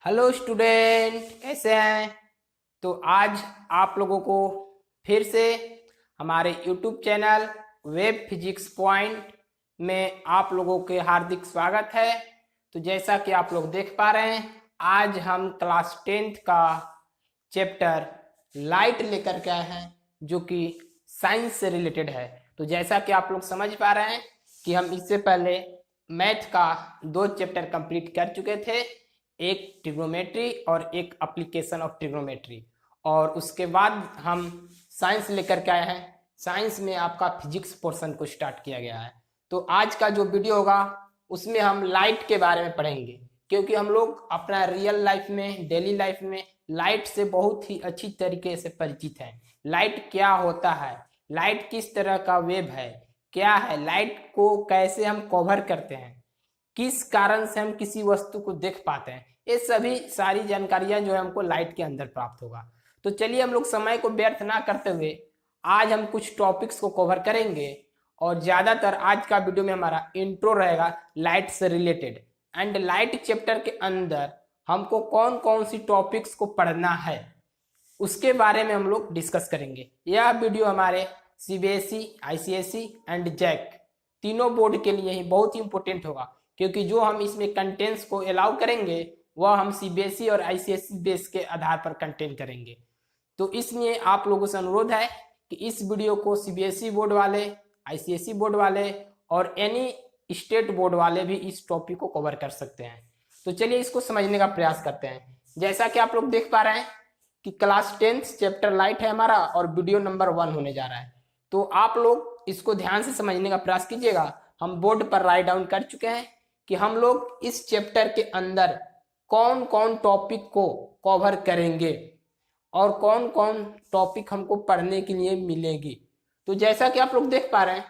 Hello student, कैसे हैं? तो आज आप लोगों को फिर से हमारे YouTube channel web physics point में आप लोगों के हार्दिक स्वागत है। तो जैसा कि आप लोग देख पा रहे हैं, आज हम क्लास 10th का चैप्टर लाइट लेकर के आए हैं, जो कि साइंस से रिलेटेड है। तो जैसा कि आप लोग समझ पा रहे हैं कि हम इससे पहले मैथ का 2 चैप्टर कंप्लीट कर चुके थे, एक ट्रिग्नोमेट्री और एक एप्लीकेशन ऑफ ट्रिग्नोमेट्री। और उसके बाद हम साइंस लेकर के आए हैं। साइंस में आपका फिजिक्स पोर्शन को स्टार्ट किया गया है। तो आज का जो वीडियो होगा उसमें हम लाइट के बारे में पढ़ेंगे, क्योंकि हम लोग अपना रियल लाइफ में, डेली लाइफ में लाइट से बहुत ही अच्छी तरीके से परिचित हैं। लाइट क्या होता है, लाइट किस तरह का वेव है, क्या है, लाइट को कैसे हम कवर करते हैं, किस कारण से हम किसी वस्तु को देख पाते हैं, ये सभी सारी जानकारियां जो है हमको लाइट के अंदर प्राप्त होगा। तो चलिए हम लोग समय को व्यर्थ ना करते हुए आज हम कुछ टॉपिक्स को कवर करेंगे। और ज्यादातर आज का वीडियो में हमारा इंट्रो रहेगा लाइट से रिलेटेड। एंड लाइट चैप्टर के अंदर हमको कौन कौन सी टॉपिक्स को पढ़ना है उसके बारे में हम लोग डिस्कस करेंगे। यह वीडियो हमारे सीबीएसई, आईसीएसई एंड जैक तीनों बोर्ड के लिए ही बहुत ही इंपॉर्टेंट होगा, क्योंकि जो हम इसमें कंटेंट्स को अलाउ करेंगे वह हम सीबीएसई और आईसीएसई बेस के आधार पर कंटेंट करेंगे। तो इसलिए आप लोगों से अनुरोध है कि इस वीडियो को सीबीएसई बोर्ड वाले, आईसीएसई बोर्ड वाले और एनी स्टेट बोर्ड वाले भी इस टॉपिक को कवर कर सकते हैं। तो चलिए इसको समझने का प्रयास करते हैं। जैसा कि आप लोग देख पा रहे हैं कि क्लास 10th चैप्टर लाइट है हमारा और वीडियो नंबर 1 होने जा रहा है। तो आप लोग इसको ध्यान से समझने का प्रयास कीजिएगा। हम बोर्ड पर राइट डाउन कर चुके हैं कि हम लोग इस चैप्टर के अंदर कौन कौन टॉपिक को कवर करेंगे और कौन कौन टॉपिक हमको पढ़ने के लिए मिलेगी। तो जैसा कि आप लोग देख पा रहे हैं,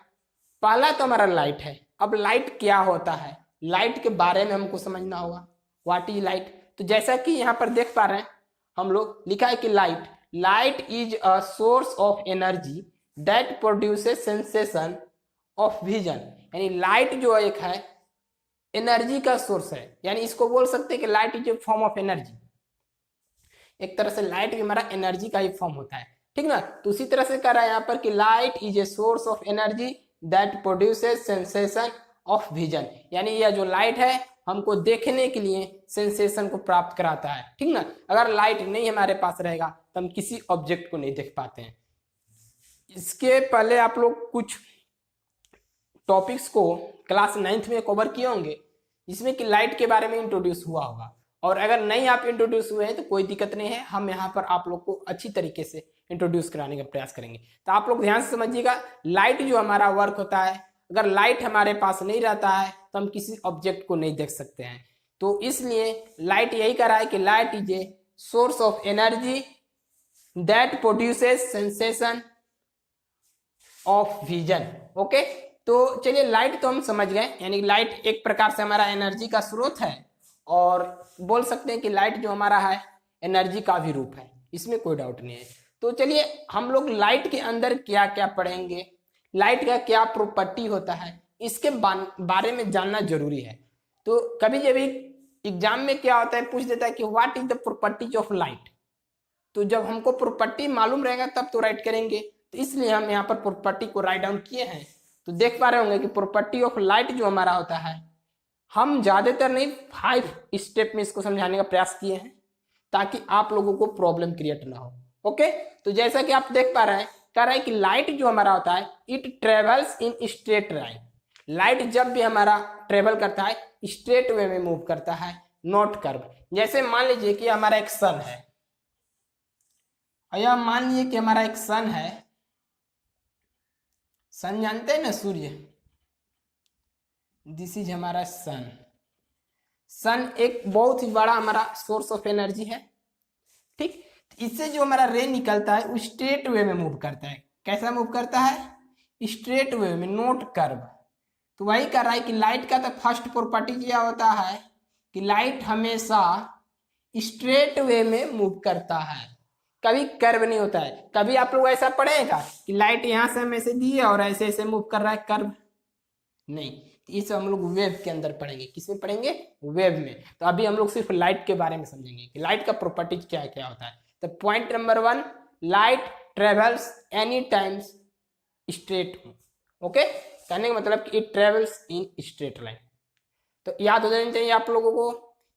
पहला तो हमारा लाइट है। अब लाइट क्या होता है, लाइट के बारे में हमको समझना होगा। What is light? तो जैसा कि यहाँ पर देख पा रहे हैं हम लोग, लिखा है कि light is a source of energy that produces sensation of vision. यानी लाइट जो एक है एनर्जी का सोर्स है, यानी इसको बोल सकते हैं कि light is a form of energy. एक तरह से लाइट भी हमारा एनर्जी का ही फॉर्म होता है, ठीक ना। तो उसी तरह से कह रहा है यहाँ पर कि light is a source of energy that produces sensation of vision. यानी यह जो लाइट है हमको देखने के लिए सेंसेशन को प्राप्त कराता है, ठीक ना। अगर लाइट नहीं हमारे पास रहेगा तो हम किसी ऑब्जेक्ट को नहीं देख पाते हैं। इसके पहले आप लोग कुछ टॉपिक्स को क्लास 9th में कवर किए होंगे, जिसमें कि लाइट के बारे में इंट्रोड्यूस हुआ होगा। और अगर नहीं आप इंट्रोड्यूस हुए हैं तो कोई दिक्कत नहीं है, हम यहाँ पर आप लोग को अच्छी तरीके से इंट्रोड्यूस कराने का प्रयास करेंगे। तो आप लोग ध्यान से समझिएगा, लाइट जो हमारा वर्क होता है, अगर लाइट हमारे पास नहीं रहता है तो हम किसी ऑब्जेक्ट को नहीं देख सकते हैं। तो इसलिए लाइट यही कह रहा है कि light is a source of energy that produces sensation of vision. Okay, तो चलिए लाइट तो हम समझ गए, यानी लाइट एक प्रकार से हमारा एनर्जी का स्रोत है। और बोल सकते हैं कि लाइट जो हमारा है एनर्जी का भी रूप है, इसमें कोई डाउट नहीं है। तो चलिए हम लोग लाइट के अंदर क्या क्या पढ़ेंगे, लाइट का क्या प्रॉपर्टी होता है, इसके बारे में जानना जरूरी है। तो कभी जब एग्जाम में क्या होता है, पूछ देता है कि what is the properties of light. तो जब हमको प्रॉपर्टी मालूम रहेगा तब तो राइट करेंगे। तो इसलिए हम यहाँ पर प्रॉपर्टी को राइट डाउन किए हैं। तो देख पा रहे होंगे कि प्रॉपर्टी ऑफ लाइट जो हमारा होता है, हम ज्यादातर नहीं 5 स्टेप में इसको समझाने का प्रयास किए हैं, ताकि आप लोगों को प्रॉब्लम क्रिएट ना हो। ओके, तो जैसा कि आप देख पा रहे हैं, कह रहा है कि लाइट जो हमारा होता है it travels in straight line. Light जब भी हमारा ट्रेवल करता है स्ट्रेट वे में मूव करता है, नॉट कर्व। जैसे मान लीजिए कि हमारा एक सन है, और यह मान लीजिए कि हमारा एक सन है। सन जानते हैं ना, सूर्य, दिस इज हमारा सन। सन एक बहुत ही बड़ा हमारा सोर्स ऑफ एनर्जी है, ठीक। इससे जो हमारा रे निकलता है वो स्ट्रेट वे में मूव करता है। कैसा मूव करता है? स्ट्रेट वे में, नॉट कर्व। तो वही कर रहा है कि लाइट का तो फर्स्ट प्रॉपर्टी क्या होता है कि लाइट हमेशा स्ट्रेट वे में मूव करता है, कभी कर्व नहीं होता है। कभी आप लोग ऐसा पढ़ेगा कि लाइट यहां से हमें से दी है और ऐसे ऐसे मूव कर रहा है, कर्व नहीं। इसे हम लोग वेव के अंदर पढ़ेंगे। किसमें पढ़ेंगे? वेव में। तो अभी हम लोग सिर्फ लाइट के बारे में समझेंगे कि लाइट का प्रॉपर्टीज क्या क्या होता है। तो point number 1, light travels any times straight. Okay, कहने का मतलब कि it travels in straight line. तो याद हो जाना चाहिए आप लोगों को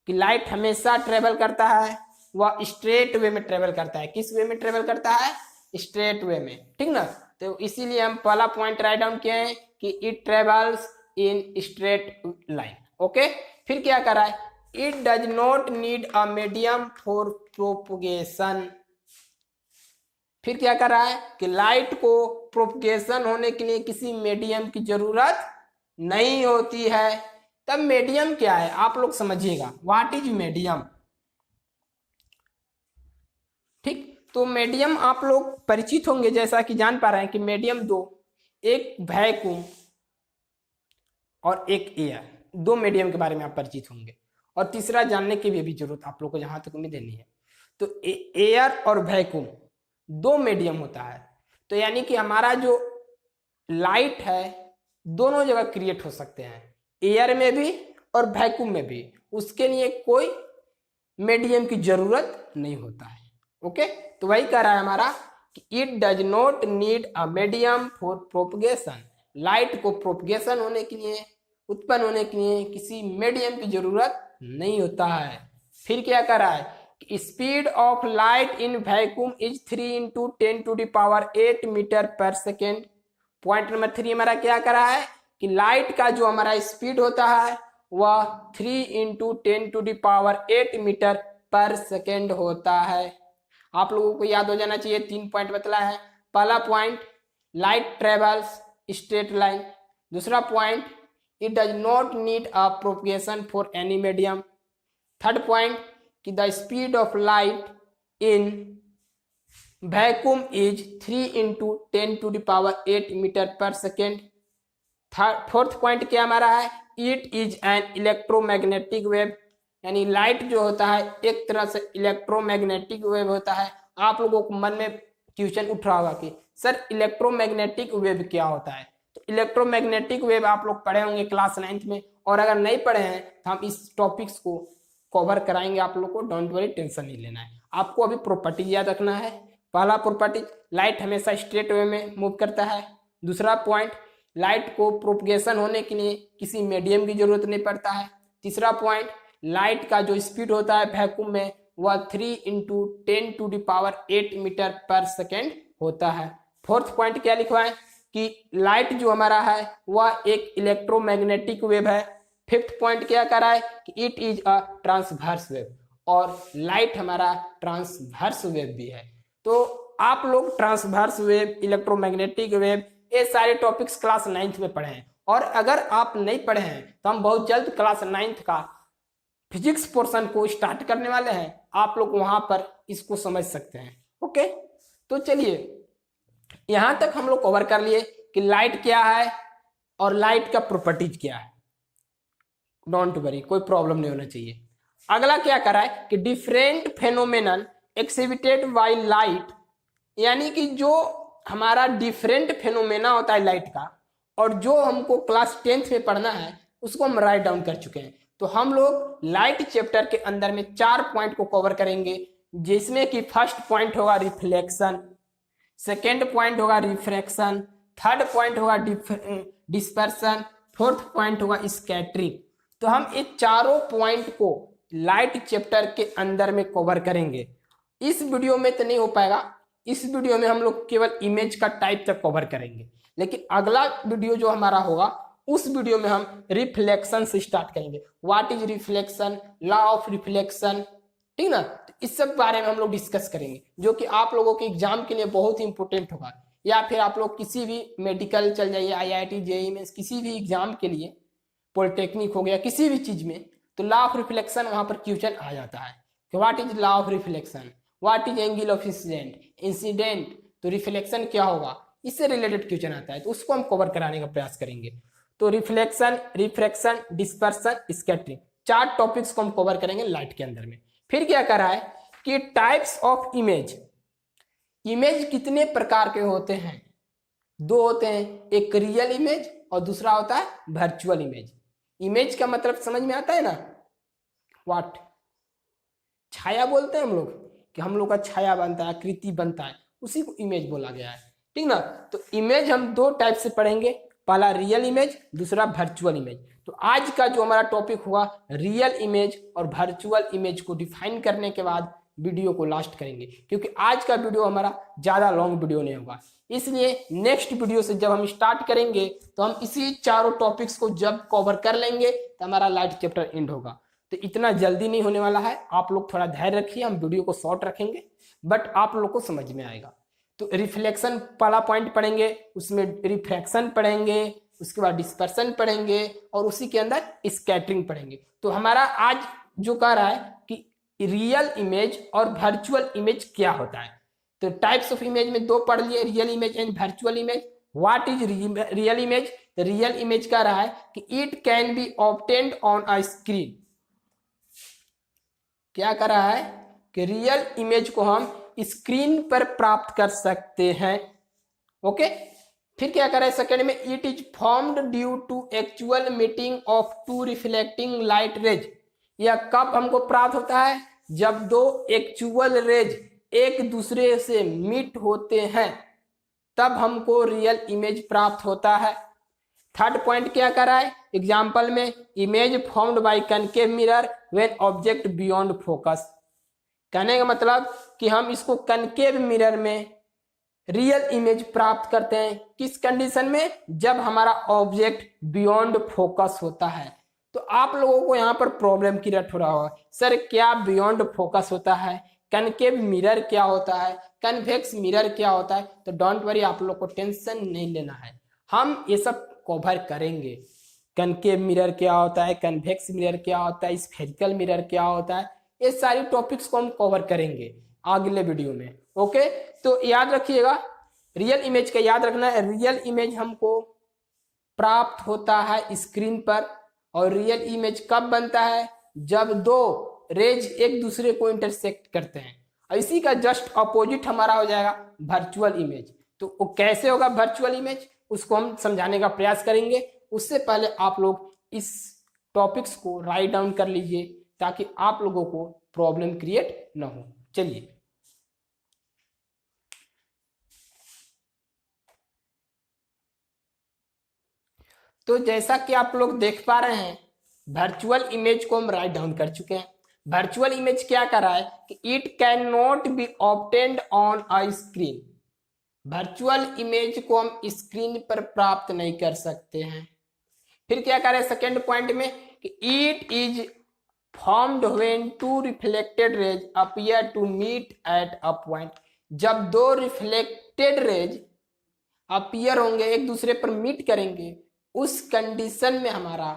कि लाइट हमेशा ट्रेवल करता है, वह स्ट्रेट वे में ट्रेवल करता है। किस वे में ट्रेवल करता है? स्ट्रेट वे में, ठीक ना। तो इसीलिए हम पहला पॉइंट राइट डाउन किए हैं कि it travels in straight line. Okay, फिर क्या कर रहा है? It does not need a medium for propagation. फिर क्या कर रहा है कि लाइट को प्रोपगेशन होने के लिए किसी मीडियम की जरूरत नहीं होती है। तब मीडियम क्या है आप लोग समझिएगा, व्हाट इज मीडियम। ठीक, तो मीडियम आप लोग परिचित होंगे, जैसा कि जान पा रहे हैं कि मीडियम दो, एक वैक्यूम और एक एयर, दो मीडियम के बारे में आप परिचित होंगे। और तीसरा जानने की भी जरूरत आप लोग को जहां तक उम्मीद नहीं है। तो एयर और वैक्यूम दो मीडियम होता है। तो यानी कि हमारा जो लाइट है दोनों जगह क्रिएट हो सकते हैं, एयर में भी और वैक्यूम में भी। उसके लिए कोई मीडियम की जरूरत नहीं होता है। ओके, तो वही कह रहा है हमारा कि it does not need a medium for propagation. Light को प्रोपगेशन होने के लिए, उत्पन्न होने के लिए किसी मीडियम की जरूरत नहीं होता है। फिर क्या कर रहा है? Speed of light in vacuum is 3 × 10⁸ metre पर सेकेंड। पॉइंट नंबर 3 हमारा क्या कर रहा है कि लाइट का जो हमारा स्पीड होता है वह 3 × 10⁸ मीटर पर सेकेंड होता है। आप लोगों को याद हो जाना चाहिए, 3 पॉइंट बतला है। पहला point, light travels straight line. दूसरा point, it does not need a propagation for any medium. Third point कि the speed of light in vacuum is 3 × 10⁸ metre पर सेकेंड। फोर्थ पॉइंट क्या हमारा है? It is an electromagnetic wave. यानी light जो होता है एक तरह से इलेक्ट्रोमैग्नेटिक वेव होता है। आप लोगों को मन में क्वेश्चन उठ रहा होगा कि सर इलेक्ट्रोमैग्नेटिक वेव क्या होता है। तो इलेक्ट्रोमैग्नेटिक वेव आप लोग पढ़े होंगे क्लास 9th में, और अगर नहीं पढ़े हैं तो हम इस टॉपिक्स को कवर कराएंगे आप लोग को। डोंट वरी, टेंशन नहीं लेना है। आपको अभी प्रॉपर्टी याद रखना है। पहला प्रॉपर्टी, लाइट हमेशा स्ट्रेट वे में मूव करता है। दूसरा पॉइंट, लाइट को प्रोपगेशन होने के लिए किसी मीडियम की जरूरत नहीं पड़ता है। तीसरा पॉइंट, लाइट का जो स्पीड होता है वैक्यूम में वह 3 × 10⁸ मीटर पर सेकेंड होता है। फोर्थ पॉइंट क्या लिखवा है कि लाइट जो हमारा है वह एक इलेक्ट्रोमैग्नेटिक वेव है। फिफ्थ पॉइंट क्या कर रहा है कि it is a transverse wave, और लाइट हमारा ट्रांसवर्स वेव भी है। तो आप लोग ट्रांसवर्स वेव, इलेक्ट्रोमैग्नेटिक वेव, ये सारे टॉपिक्स क्लास 9th में पढ़े हैं। और अगर आप नहीं पढ़े हैं तो हम बहुत जल्द क्लास 9th का फिजिक्स पोर्शन को स्टार्ट करने वाले हैं। आप लोग वहां पर इसको समझ सकते हैं। ओके, तो चलिए यहां तक हम लोग कवर कर लिए कि लाइट क्या है और लाइट का प्रॉपर्टीज क्या है। डोंट वरी, कोई प्रॉब्लम नहीं होना चाहिए। अगला क्या कर रहा है कि different phenomenon exhibited by light, यानी कि जो हमारा डिफरेंट फेनोमेना होता है लाइट का, और जो हमको क्लास 10th में पढ़ना है उसको हम राइट डाउन कर चुके हैं। तो हम लोग लाइट चैप्टर के अंदर में 4 पॉइंट को कवर करेंगे, जिसमें कि फर्स्ट पॉइंट होगा रिफ्लेक्शन, सेकेंड पॉइंट होगा रिफ्रैक्शन, थर्ड पॉइंट होगा डिस्पर्सन, फोर्थ पॉइंट होगा स्कैटरिंग। तो हम ये चारों पॉइंट को लाइट चैप्टर के अंदर में कवर करेंगे। इस वीडियो में तो नहीं हो पाएगा, इस वीडियो में हम लोग केवल इमेज का टाइप तक कवर करेंगे, लेकिन अगला वीडियो जो हमारा होगा उस वीडियो में हम रिफ्लेक्शन से स्टार्ट करेंगे। What is reflection, law of reflection, ठीक ना। तो इस सब बारे में हम लोग डिस्कस करेंगे, जो कि आप लोगों के एग्जाम के लिए बहुत ही इंपॉर्टेंट होगा। या फिर आप लोग किसी भी मेडिकल चल जाइए, IIT JEE में किसी भी एग्जाम के लिए, पॉलिटेक्निक हो गया, किसी भी चीज में, तो लॉ ऑफ रिफ्लेक्शन वहां पर क्वेश्चन आ जाता है कि what is law of reflection, what is angle of incident, तो रिफ्लेक्शन क्या होगा, इससे रिलेटेड क्वेश्चन आता है। तो उसको हम कवर कराने का प्रयास करेंगे। तो reflection, refraction, dispersion, scattering, 4 topics को हम कवर करेंगे लाइट के अंदर में। फिर क्या कर रहा है कि टाइप्स ऑफ इमेज, इमेज कितने प्रकार के होते हैं? 2 होते हैं, एक रियल इमेज और दूसरा होता है वर्चुअल इमेज। इमेज का मतलब समझ में आता है ना, व्हाट, छाया बोलते हैं हम लोग, कि हम लोग का छाया बनता है, आकृति बनता है, उसी को इमेज बोला गया है, ठीक ना। तो इमेज हम दो टाइप से पढ़ेंगे, पहला रियल इमेज, दूसरा वर्चुअल इमेज। तो आज का जो हमारा टॉपिक हुआ रियल इमेज और वर्चुअल इमेज को डिफाइन करने के बाद वीडियो को लास्ट करेंगे, क्योंकि आज का वीडियो हमारा ज़्यादा लॉन्ग वीडियो नहीं होगा। इसलिए नेक्स्ट वीडियो से जब हम स्टार्ट करेंगे तो हम इसी चारों टॉपिक्स को जब कवर कर लेंगे तो हमारा लाइट चैप्टर एंड होगा। तो इतना जल्दी नहीं होने वाला है, आप लोग थोड़ा धैर्य रखिए, हम वीडियो को शॉर्ट रखेंगे बट आप लोग को समझ में आएगा। तो रिफ्लेक्शन पहला पॉइंट पढ़ेंगे, उसमें रिफ्रैक्शन पढ़ेंगे, उसके बाद डिस्पर्सन पढ़ेंगे और उसी के अंदर स्कैटरिंग पढ़ेंगे। तो हमारा आज जो कह रहा है कि रियल इमेज और वर्चुअल इमेज क्या होता है। तो टाइप्स ऑफ इमेज में दो पढ़ लिए, real image and virtual image. What is real image? तो रियल इमेज कह रहा है कि it can be obtained on a screen. क्या कर रहा है कि रियल इमेज को हम स्क्रीन पर प्राप्त कर सकते हैं। ओके, फिर क्या कर रहा है सेकंड में, it is formed due to actual meeting of two reflecting light rays. यह कब हमको प्राप्त होता है? जब दो एक्चुअल रेज एक दूसरे से मीट होते हैं, तब हमको रियल इमेज प्राप्त होता है। थर्ड पॉइंट क्या कर रहा है, एग्जाम्पल में, image formed bye concave mirror when object beyond focus. कहने का मतलब कि हम इसको कनकेव मिरर में रियल इमेज प्राप्त करते हैं, किस कंडीशन में? जब हमारा ऑब्जेक्ट बियॉन्ड फोकस होता है। तो आप लोगों को यहाँ पर प्रॉब्लम क्रिएट हो रहा होगा, सर क्या बियॉन्ड फोकस होता है, कनकेव मिरर क्या होता है, कन्वेक्स मिरर क्या होता है? तो डोंट वरी, आप लोग को टेंशन नहीं लेना है, हम ये सब कवर करेंगे। कनकेव मिरर क्या होता है, कन्वेक्स मिरर क्या होता है, स्फेरिकल मिरर क्या होता है, ये सारी टॉपिक्स को हम कवर करेंगे अगले वीडियो में। ओके, तो याद रखिएगा, रियल इमेज का याद रखना है, रियल इमेज हमको प्राप्त होता है स्क्रीन पर। और रियल इमेज कब बनता है? जब दो रेज एक दूसरे को इंटरसेक्ट करते हैं। और इसी का जस्ट अपोजिट हमारा हो जाएगा वर्चुअल इमेज। तो वो कैसे होगा वर्चुअल इमेज, उसको हम समझाने का प्रयास करेंगे। उससे पहले आप लोग इस टॉपिक्स को राइट डाउन कर लीजिए ताकि आप लोगों को प्रॉब्लम क्रिएट ना हो। चलिए, तो जैसा कि आप लोग देख पा रहे हैं, वर्चुअल इमेज को हम राइट डाउन कर चुके हैं। वर्चुअल इमेज क्या कर रहा है कि it can not be obtained on a screen. Virtual image को हम स्क्रीन पर प्राप्त नहीं कर सकते हैं। फिर क्या करें सेकेंड पॉइंट में कि it is formed when two reflected rays appear to meet at a point. जब दो रिफ्लेक्टेड रेज अपीयर होंगे, एक दूसरे पर मीट करेंगे, उस कंडीशन में हमारा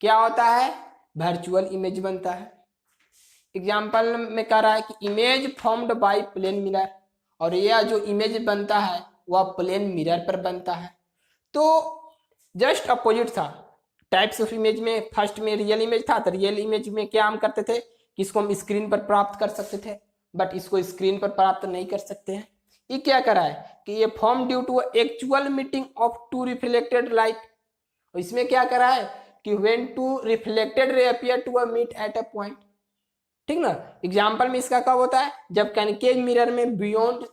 क्या होता है? वर्चुअल इमेज बनता है। एग्जाम्पल में कह रहा है कि image formed by plane mirror, और यह जो इमेज बनता है वह प्लेन मिरर पर बनता है। तो जस्ट अपोजिट था टाइप्स ऑफ इमेज में। फर्स्ट में रियल इमेज था, तो रियल इमेज में क्या हम करते थे कि इसको हम स्क्रीन पर प्राप्त कर सकते थे, बट इसको स्क्रीन पर प्राप्त नहीं कर सकते हैं। ये क्या करा है कि ये form due to actual meeting of two reflected light. इसमें क्या करा है कि when two reflected ray appear to a meet at a point, ठीक ना। एग्जाम्पल में इसका कब होता है? जब कनकेव मिरर में बियॉन्ड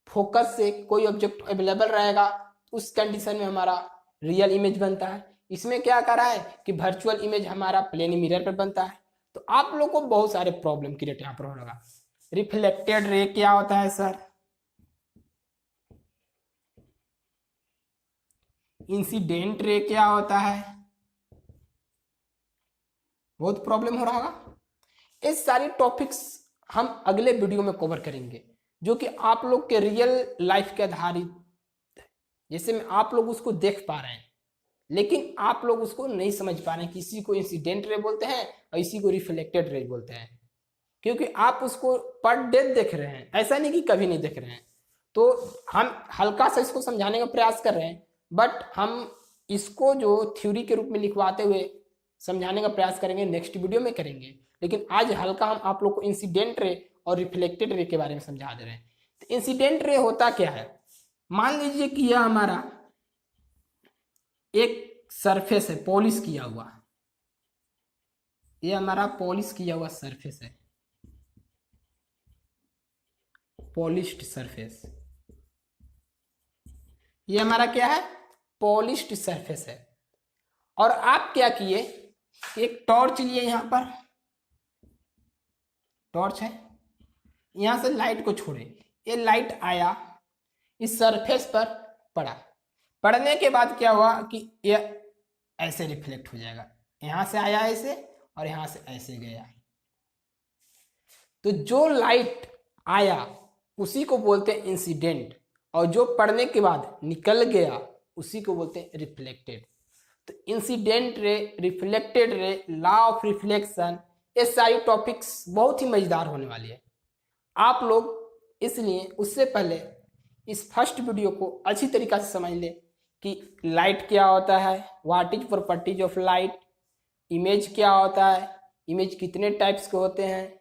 फोकस से कोई ऑब्जेक्ट अवेलेबल रहेगा, उस कंडीशन में हमारा रियल इमेज बनता है। इसमें क्या कर रहा है कि वर्चुअल इमेज हमारा प्लेन मिरर पर बनता है। तो आप लोग को बहुत सारे प्रॉब्लम क्रिएट यहाँ पर होगा। रिफ्लेक्टेड रे क्या होता है सर, इंसिडेंट रे क्या होता है, बहुत प्रॉब्लम हो रहा होगा। इस सारी टॉपिक्स हम अगले वीडियो में कवर करेंगे, जो कि आप लोग के रियल लाइफ के आधारित, जैसे में आप लोग उसको देख पा रहे हैं लेकिन आप लोग उसको नहीं समझ पा रहे हैं। किसी को इंसिडेंट रे बोलते हैं और इसी को रिफ्लेक्टेड रे बोलते हैं, क्योंकि आप उसको पर डे देख रहे हैं, ऐसा नहीं कि कभी नहीं देख रहे हैं। तो हम हल्का सा इसको समझाने का प्रयास कर रहे हैं, बट हम इसको जो थ्योरी के रूप में लिखवाते हुए समझाने का प्रयास करेंगे, नेक्स्ट वीडियो में करेंगे। लेकिन आज हल्का हम आप लोग को इंसिडेंट रे और रिफ्लेक्टेड रे के बारे में समझा दे रहे हैं। तो इंसिडेंट रे होता क्या है? मान लीजिए कि यह हमारा एक सरफेस है, पॉलिश किया हुआ, ये हमारा पॉलिश किया हुआ सरफेस है, पॉलिश्ड सरफेस। ये हमारा क्या है, पॉलिश्ड सरफेस है। और आप क्या किए, एक टॉर्च लिए, यहां पर टॉर्च है, यहां से लाइट को छोड़े, ये लाइट आया इस सरफेस पर पड़ा, पड़ने के बाद क्या हुआ कि ये ऐसे रिफ्लेक्ट हो जाएगा, यहां से आया ऐसे और यहां से ऐसे गया, तो जो लाइट आया उसी को बोलते हैं इंसिडेंट, और जो पड़ने के बाद निकल गया उसी को बोलते हैं रिफ्लेक्टेड। तो incident ray, reflected ray, law of reflection, ये सारी टॉपिक्स बहुत ही मजेदार होने वाली है। आप लोग इसलिए उससे पहले इस फर्स्ट वीडियो को अच्छी तरीका से समझ ले कि लाइट क्या होता है, what is properties of light, image क्या होता है, इमेज कितने टाइप्स के होते हैं,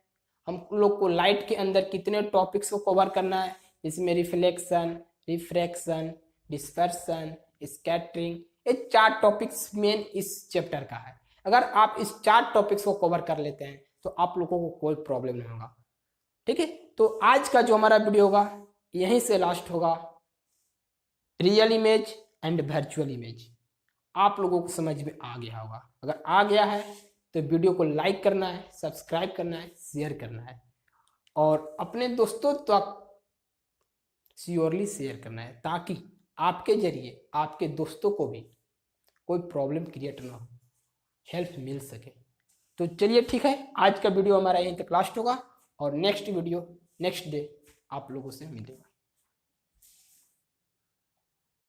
हम लोग को लाइट के अंदर कितने टॉपिक्स को कवर करना है, इसमें रिफ्लेक्शन, रिफ्रैक्शन, डिस्पर्सन, स्कैटरिंग, ये 4 टॉपिक्स मेन इस चैप्टर का है। अगर आप इस 4 टॉपिक्स को कवर कर लेते हैं तो आप लोगों को कोई प्रॉब्लम नहीं होगा। ठीक है, तो आज का जो हमारा वीडियो होगा यहीं से लास्ट होगा, real image and virtual image. आप लोगों को समझ में आ गया होगा, अगर आ गया है तो वीडियो को लाइक करना है, सब्सक्राइब करना है, शेयर करना है और अपने दोस्तों तक श्योरली शेयर करना है, ताकि आपके जरिए आपके दोस्तों को भी कोई प्रॉब्लम क्रिएट ना हो, हेल्प मिल सके। तो चलिए ठीक है, आज का वीडियो हमारा यहीं तक लास्ट होगा और नेक्स्ट वीडियो नेक्स्ट डे आप लोगों से मिलेगा।